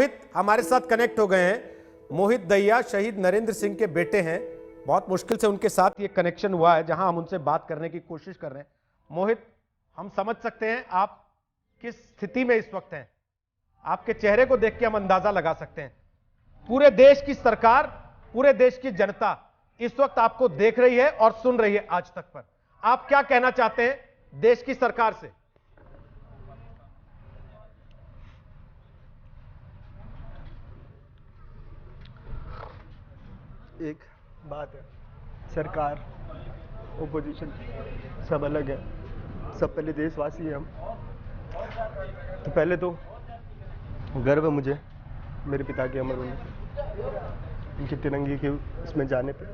मोहित हमारे साथ कनेक्ट हो गए हैं। मोहित दहिया शहीद नरेंद्र सिंह के बेटे हैं। बहुत मुश्किल से उनके साथ ये कनेक्शन हुआ है, जहां हम उनसे बात करने की कोशिश कर रहे हैं। मोहित, हम समझ सकते हैं आप किस स्थिति में इस वक्त हैं। आपके चेहरे को देख के हम अंदाजा लगा सकते हैं। पूरे देश की सरकार, पूरे देश की जनता इस वक्त आपको देख रही है और सुन रही है आज तक पर। आप क्या कहना चाहते हैं देश की सरकार से? एक बात है, सरकार, ओपोजिशन सब अलग है। सब पहले देशवासी हैं हम। तो पहले तो गर्व है मुझे मेरे पिता के अमर होने पे, उनके तिरंगे के उसमें जाने पे।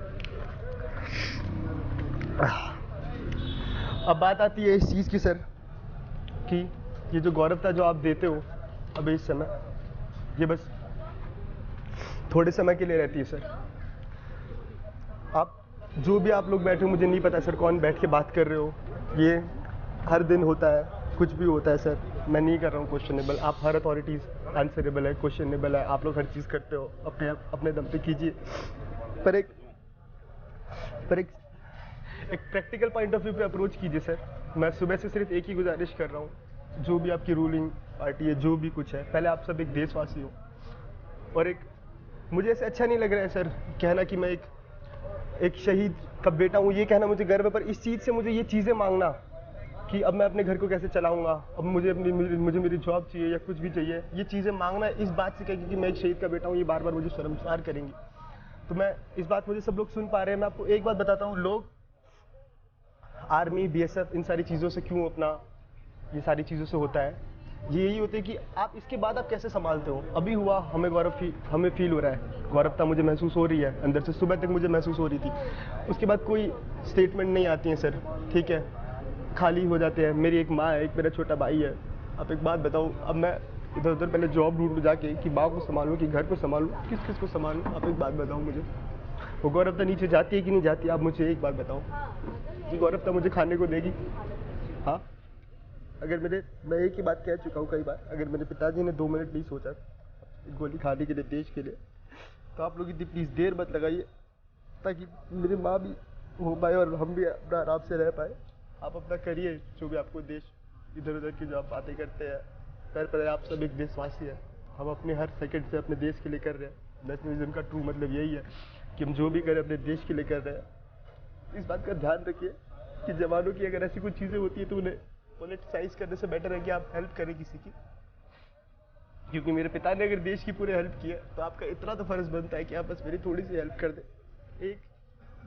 अब बात आती है इस चीज़ की सर, कि ये जो गौरवता जो आप देते हो अभी इस समय, ये बस थोड़े समय के लिए रहती है सर। आप जो भी आप लोग बैठे हो, मुझे नहीं पता सर कौन बैठ के बात कर रहे हो। ये हर दिन होता है, कुछ भी होता है सर। मैं नहीं कर रहा हूँ क्वेश्चनेबल। आप हर अथॉरिटीज़ आंसरेबल है, क्वेश्चनेबल है। आप लोग हर चीज़ करते हो, अपने दम पे कीजिए। पर एक प्रैक्टिकल पॉइंट ऑफ व्यू पे अप्रोच कीजिए सर। मैं सुबह से सिर्फ एक ही गुजारिश कर रहा हूँ, जो भी आपकी रूलिंग पार्टी है, जो भी कुछ है, पहले आप सब एक देशवासी हो। और मुझे ऐसे अच्छा नहीं लग रहा है सर कहना कि मैं एक शहीद का बेटा हूँ। ये कहना मुझे गर्व है, पर इस चीज़ से मुझे ये चीज़ें मांगना कि अब मैं अपने घर को कैसे चलाऊंगा, अब मुझे मेरी जॉब चाहिए या कुछ भी चाहिए, ये चीज़ें मांगना इस बात से कहेगी कि मैं एक शहीद का बेटा हूँ, ये बार बार मुझे शर्मसार करेंगी। तो मैं इस बात, मुझे सब लोग सुन पा रहे हैं। मैं आपको एक बात बताता हूँ, लोग आर्मी, BSF इन सारी चीज़ों से क्यों अपना, ये सारी चीज़ों से होता है, ये यही होते है कि आप इसके बाद आप कैसे संभालते हो। अभी हुआ, हमें हमें फील हो रहा है, गौरवता मुझे महसूस हो रही है अंदर से, सुबह तक मुझे महसूस हो रही थी। उसके बाद कोई स्टेटमेंट नहीं आती है सर, ठीक है, खाली हो जाते हैं। मेरी एक माँ है, एक मेरा छोटा भाई है। अब एक बात बताऊँ, अब मैं इधर उधर पहले जॉब ढूंढूँ जाके कि माँ को संभालूँ कि घर को संभालूँ, किस को संभालूँ। आप एक बात बताओ मुझे, वो गौरवता नीचे जाती है कि नहीं जाती? आप मुझे एक बात बताओ, ये गौरवता मुझे खाने को देगी? हाँ, अगर मैं एक ही बात कह चुका हूँ कई बार, अगर मेरे पिताजी ने 2 मिनट नहीं सोचा एक गोली खाने के लिए देश के लिए, तो आप लोग इतनी प्लीज़ देर मत लगाइए, ताकि मेरी माँ भी हो पाए और हम भी अपना आराम से रह पाए। आप अपना करिए जो भी आपको देश, इधर उधर की जो आप बातें करते हैं, पर आप सब एक देशवासी हैं। हम अपने हर सेकंड से अपने देश के लिए कर रहे हैं। नेशनलिज्म का ट्रू मतलब यही है कि हम जो भी करें अपने देश के लिए कर रहे हैं। इस बात का ध्यान रखिए कि जवानों की अगर ऐसी कुछ चीज़ें होती है तो उन्हें पोलिटिसाइज करने से बेटर है कि आप हेल्प करें किसी की। क्योंकि मेरे पिता ने अगर देश की पूरी हेल्प की है, तो आपका इतना तो फर्ज बनता है कि आप बस मेरी थोड़ी सी हेल्प कर दें, एक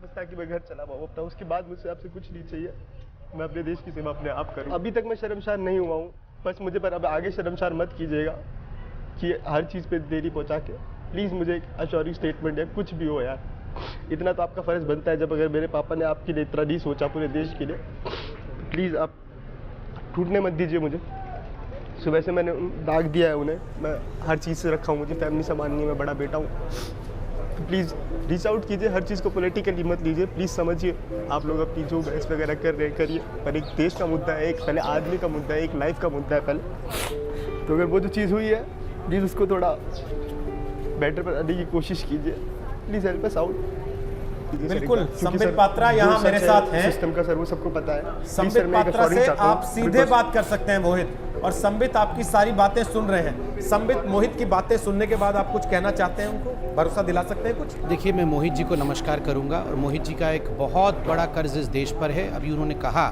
बस, ताकि मैं घर चला पाऊँ अपना। उसके बाद मुझसे आपसे कुछ नहीं चाहिए, मैं अपने देश की सेवा अपने आप करूँ। अभी तक मैं शर्मसार नहीं हुआ हूँ, बस मुझे पर अब आगे शर्मसार मत कीजिएगा कि हर चीज़ पे देरी पहुँचा के। प्लीज़ मुझे एक अश्योरिंग स्टेटमेंट या कुछ भी हो यार, इतना तो आपका फ़र्ज़ बनता है। जब अगर मेरे पापा ने आपके लिए इतना नहीं सोचा पूरे देश के लिए, तो प्लीज़ आप टूटने मत दीजिए मुझे। सुबह से मैंने दाग दिया है उन्हें, मैं हर चीज़ से रखा हूँ, मुझे फैमिली संभालनी है, मैं बड़ा बेटा हूँ। तो प्लीज़ रीच आउट कीजिए, हर चीज़ को पॉलिटिकली मत लीजिए। प्लीज़ समझिए, आप लोग अपनी जो बहस वगैरह कर रहे हैं करिए, पर एक देश का मुद्दा है, एक पहले आदमी का मुद्दा है, एक लाइफ का मुद्दा है पहले। तो अगर वो जो चीज़ हुई है, प्लीज़ उसको थोड़ा बेटर बनाने की कोशिश कीजिए। Please help us out. बिल्कुल, संबित पात्रा यहाँ मेरे साथ हैं। सिस्टम का सर वो सबको पता है। संबित पात्रा से आप सीधे बात कर सकते हैं मोहित, और संबित आपकी सारी बातें सुन रहे हैं। संबित, मोहित की बातें सुनने के बाद आप कुछ कहना चाहते हैं, उनको भरोसा दिला सकते हैं कुछ? देखिए, मैं मोहित जी को नमस्कार करूंगा, और मोहित जी का एक बहुत बड़ा कर्ज इस देश पर है। अभी उन्होंने कहा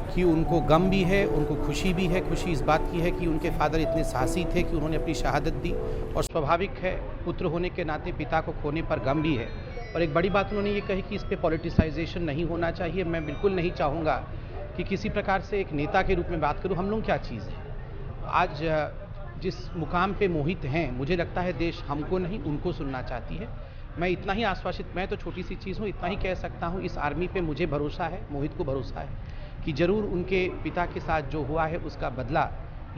कि उनको गम भी है, उनको खुशी भी है। खुशी इस बात की है कि उनके फादर इतने साहसी थे कि उन्होंने अपनी शहादत दी, और स्वाभाविक है, पुत्र होने के नाते पिता को खोने पर गम भी है। और एक बड़ी बात उन्होंने ये कही कि इस पे पॉलिटिसाइजेशन नहीं होना चाहिए। मैं बिल्कुल नहीं चाहूँगा कि किसी प्रकार से एक नेता के रूप में बात करूँ। हम लोग क्या चीज़ है? आज जिस मुकाम पे मोहित हैं, मुझे लगता है देश हमको नहीं उनको सुनना चाहती है। मैं इतना ही आश्वासित, मैं तो छोटी सी चीज़ हूँ, इतना ही कह सकता हूँ, इस आर्मी पे मुझे भरोसा है, मोहित को भरोसा है कि ज़रूर उनके पिता के साथ जो हुआ है उसका बदला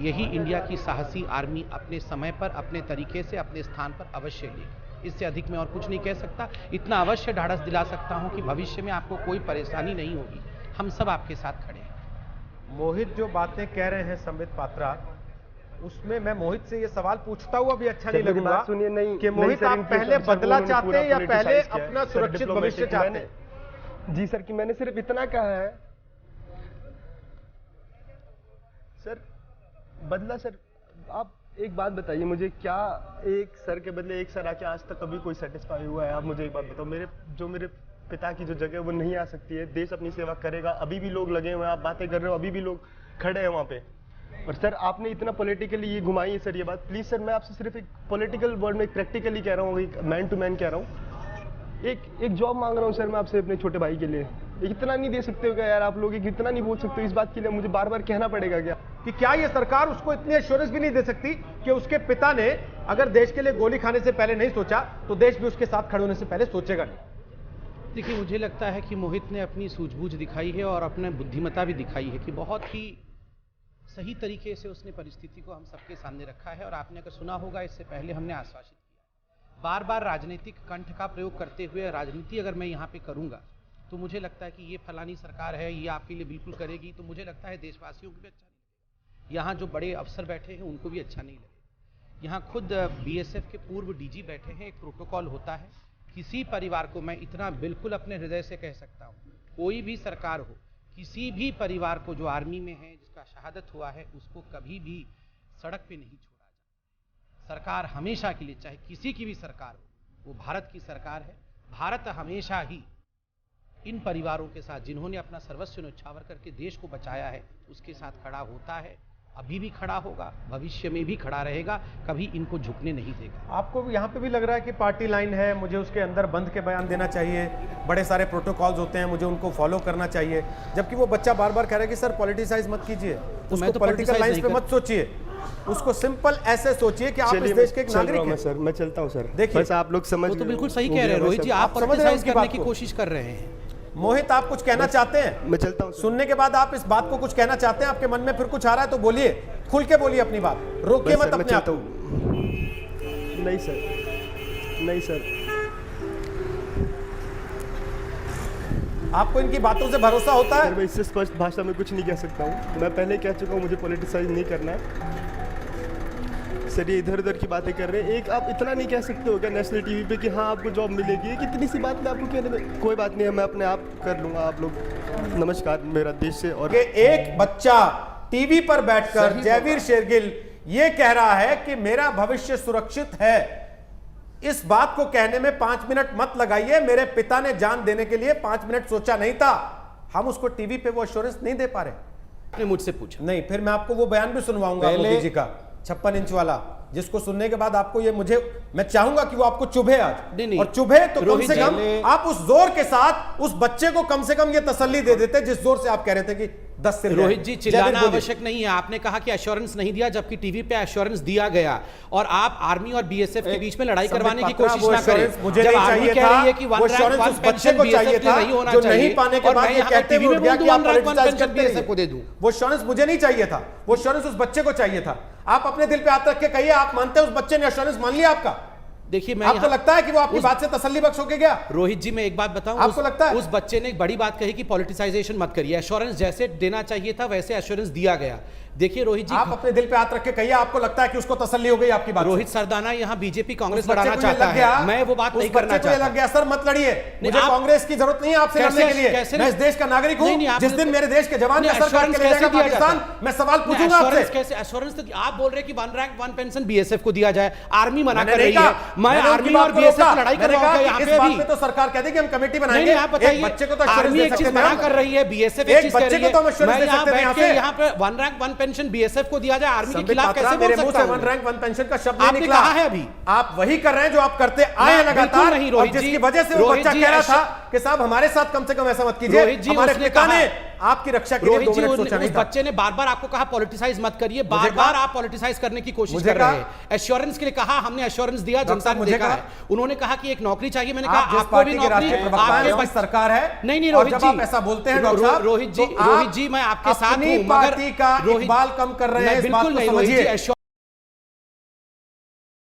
यही इंडिया की साहसी आर्मी अपने समय पर, अपने तरीके से, अपने स्थान पर अवश्य लेगी। इससे अधिक मैं और कुछ नहीं कह सकता। इतना अवश्य ढाढ़स दिला सकता हूँ कि भविष्य में आपको कोई परेशानी नहीं होगी, हम सब आपके साथ खड़े हैं। मोहित जो बातें कह रहे हैं संबित पात्रा, उसमें मैं मोहित से ये सवाल पूछता हुआ भी अच्छा नहीं मेरी लगूंगा बात सुनिए, नहीं कि नहीं मोहित सर, आप इनके पहले हिसाब से बदला उन्होंने चाहते पूरा हैं या पहले politicize किया है। अपना सर, सुरक्षित भविष्य diplomatic चाहते हैं? जी सर, कि मैंने सिर्फ इतना कहा है सर, बदला सर। आप एक बात बताइए मुझे, क्या एक सर के बदले एक सर आके आज तक कभी कोई सेटिस्फाई हुआ है? आप मुझे एक बात बताओ। मेरे पिता की जो जगह है वो नहीं आ सकती है। देश अपनी सेवा करेगा, अभी भी लोग लगे हुए हैं, आप बातें कर रहे हो, अभी भी लोग खड़े हैं वहाँ पे। और सर आपने इतना पॉलिटिकली ये घुमाई है सर ये बात। प्लीज सर, मैं आपसे सिर्फ एक पॉलिटिकल वर्ड में प्रैक्टिकली कह रहा हूँ, एक मैन टू मैन कह रहा हूँ। एक जॉब मांग रहा हूँ सर मैं आपसे अपने छोटे भाई के लिए। इतना नहीं दे सकते हो क्या यार आप लोग? इतना नहीं बोल सकते हो? इस बात के लिए मुझे बार बार कहना पड़ेगा क्या? कि क्या ये सरकार उसको इतनी एश्योरेंस भी नहीं दे सकती कि उसके पिता ने अगर देश के लिए गोली खाने से पहले नहीं सोचा तो देश भी उसके साथ खड़े होने से पहले सोचेगा नहीं? देखिए, मुझे लगता है कि मोहित ने अपनी सूझबूझ दिखाई है और अपने बुद्धिमत्ता भी दिखाई है कि बहुत ही सही तरीके से उसने परिस्थिति को हम सबके सामने रखा है। और आपने अगर सुना होगा, इससे पहले हमने आश्वासित किया, बार बार राजनीतिक कंठ का प्रयोग करते हुए राजनीति अगर मैं यहाँ पे करूँगा तो मुझे लगता है कि ये फलानी सरकार है, ये आपके लिए बिल्कुल करेगी, तो मुझे लगता है देशवासियों को भी अच्छा नहीं लगेगा। यहाँ जो बड़े अफसर बैठे हैं उनको भी अच्छा नहीं लगेगा। यहाँ खुद BSF के पूर्व DG बैठे हैं। एक प्रोटोकॉल होता है, किसी परिवार को, मैं इतना बिल्कुल अपने हृदय से कह सकता हूँ, कोई भी सरकार हो, किसी भी परिवार को जो आर्मी में है, जिसका शहादत हुआ है, उसको कभी भी सड़क पे नहीं छोड़ा जाए। सरकार हमेशा के लिए, चाहे किसी की भी सरकार हो, वो भारत की सरकार है। भारत हमेशा ही इन परिवारों के साथ, जिन्होंने अपना सर्वस्व न्यौछावर करके देश को बचाया है, उसके साथ खड़ा होता है, अभी भी खड़ा होगा, भविष्य में भी खड़ा रहेगा, कभी इनको झुकने नहीं देगा। आपको यहाँ पे भी लग रहा है कि पार्टी लाइन है, मुझे उसके अंदर बंद के बयान देना चाहिए, बड़े सारे प्रोटोकॉल्स होते हैं, मुझे उनको फॉलो करना चाहिए, जबकि वो बच्चा बार बार कह रहा है कि सर पॉलिटिसाइज मत कीजिए, उसको पॉलिटिकल लाइंस पे मत सोचिए, उसको सिंपल ऐसे सोचिए कि आप इस देश के एक नागरिक हैं। सर मैं चलता हूँ सर, देखिए बस आप लोग समझ, वो तो बिल्कुल सही कह रहे हैं रोहित जी, आप समझ रहे हैं पॉलिटिसाइज उनकी करने बात की को? कोशिश कर रहे हैं। मोहित, आप कुछ कहना चाहते हैं? मैं चलता हूँ। सुनने के बाद आप इस बात को कुछ कहना चाहते हैं? आपके मन में फिर कुछ आ रहा है तो बोलिए, खुल के बोलिए अपनी बात, रोकिए मत अपने आप को। नहीं सर, नहीं सर, आपको इनकी बातों से भरोसा होता सर है? मैं इससे स्पष्ट भाषा में कुछ नहीं कह सकता हूँ। मैं पहले कह चुका हूँ, मुझे पॉलिटिसाइज नहीं करना है सर। ये इधर उधर की बातें कर रहे हैं। एक आप इतना नहीं कह सकते हो क्या नेशनल टीवी पे कि हाँ आपको जॉब मिलेगी? कितनी सी बात में आपको कहने में, कोई बात नहीं है, मैं अपने आप कर लूँगा। आप लोग नमस्कार मेरा देश से। और कि एक बच्चा टीवी पर बैठकर जयवीर शेरगिल ये कह रहा है कि मेरा भविष्य सुरक्षित है, इस बात को कहने में 5 मिनट मत लगाइए। मेरे पिता ने जान देने के लिए 5 मिनट सोचा नहीं था। हम उसको टीवी पे वो एश्योरेंस नहीं दे पा रहे। आपने मुझसे पूछा नहीं, फिर मैं आपको वो बयान भी सुनवाऊंगा मोदी जी का, 56 इंच वाला, जिसको सुनने के बाद आपको ये, मैं चाहूंगा कि वो आपको चुभे आज। नहीं। और चुभे तो कम से कम आप उस जोर के साथ उस बच्चे को कम से कम ये तसल्ली दे देते जिस जोर से आप कह रहे थे कि 10 सिर। रोहित जी, चिल्लाना आवश्यक नहीं है। आपने कहा कि एश्योरेंस नहीं दिया, जबकि टीवी पे एश्योरेंस दिया गया। और आप आर्मी और BSF के बीच में लड़ाई करवाने की कोशिश ना करें। मुझे जब नहीं आर्मी चाहिए कह था, रही है कि वो एश्योरेंस उस बच्चे को चाहिए था जो नहीं पाने के बाद ये कहते हुए उठ गया कि आप पॉलिटिसाइज करते रहिए। को दे दूं। वो एश्योरेंस मुझे नहीं चाहिए था, वो एश्योरेंस उस बच्चे को चाहिए था। आप अपने दिल पे हाथ रख के कहिए, आप मानते हैं उस बच्चे ने एश्योरेंस मान लिया आपका? देखिए, मैं आपको लगता है कि वो आपकी बात से तसल्ली बख्श होके गया? रोहित जी, मैं एक बात बताऊं, आपको लगता है? उस बच्चे ने एक बड़ी बात कही कि पॉलिटिसाइजेशन मत करिए। एश्योरेंस जैसे देना चाहिए था वैसे एश्योरेंस दिया गया। देखिए रोहित जी, आप अपने दिल पे हाथ रख के कहिए, आपको लगता है कि उसको तसल्ली हो गई आपकी बात? रोहित सरदाना यहाँ बीजेपी कांग्रेस उस बच्चे लड़ाना को ये चाहता लग गया, है, मैं वो बात उस नहीं करना बच्चे को ये चाहता। लग गया सर मत लड़िए, मुझे आप- कांग्रेस की जरूरत नहीं है आपसे कैसे- लड़ने के लिए, कैसे- मैं इस देश का नागरिक हूं। नहीं, आपने- जिस दिन मेरे देश के जवान नहीं, का सर काट के ले एश्योरेंस जाएगा कैसे दिया पाकिस्तान, जाता है? मैं सवाल पूछूंगा आपसे। कैसे एश्योरेंस? तो आप बोल रहे हैं कि 1 रैंक 1 पेंशन BSF को दिया जाए, आर्मी मना मैंने कर रही नहीं है। कहा, मैं मैंने उनकी आर्मी बात और को BSF रोका। लड़ाई मैंने करवाऊंगा कहा यहाँ कि पे इस बात भी। पे तो सरकार कहती कि हम कमेटी नहीं, बनाएंगे। आप बताइए, एक बच्चे को तो आर्मी एक चीज मना कर रही है, BSF एक चीज कह बच्चे रही को है। तो हम assurance मैं दे यहाँ सकते हैं बैठ के यहाँ से। यहाँ पे 1 रैंक 1 पेंशन BSF को दिया जाए, आर्मी के संबित खिलाफ पात्रा, कैसे मेरे बोल मुंह सकता से हूँ? 1 रैंक 1 पेंशन का शब्द नहीं आपने निकला। कहा है अभी। आप वही कर रहे हैं जो आप करते आए हैं बिल्कुल लगातार, नहीं, और रोहित जिसकी जी। वजह से वो रोहित बच्चा जी, कह रहा था कि साहब हमारे साथ कम से कम ऐसा मत कीजिए। रोहित जी, हमारे उसने पिता कहा- ने आपकी रक्षा के लिए रोहित 2 जी, मिनट सोचा नहीं उस था। बच्चे ने बार बार आपको कहा पॉलिटिसाइज मत करिए, बार मुझे बार कहा- आप पॉलिटिसाइज करने की कोशिश मुझे कर रहे कहा- हैं। एश्योरेंस के लिए कहा, हमने एश्योरेंस दिया, डॉक्टर जनता साहब, ने मुझे देखा कहा- है। उन्होंने कहा कि एक नौकरी चाहिए, मैंने आप कहा जिस आपको भी पार्टी के नौकरी, राष्ट्रीय प्रवक्ता हैं, आपके वही सरकार है। नहीं और रोहित जब जी, आप ऐसा बोलते हैं डॉक्टर साहब, रोहित तो जी, मैं आपके साथ अपनी हूं, पार्टी का रोहित- इकबाल कम कर रहे हैं, इस बात बिल्कुल को नहीं रोहित जी, समझिए।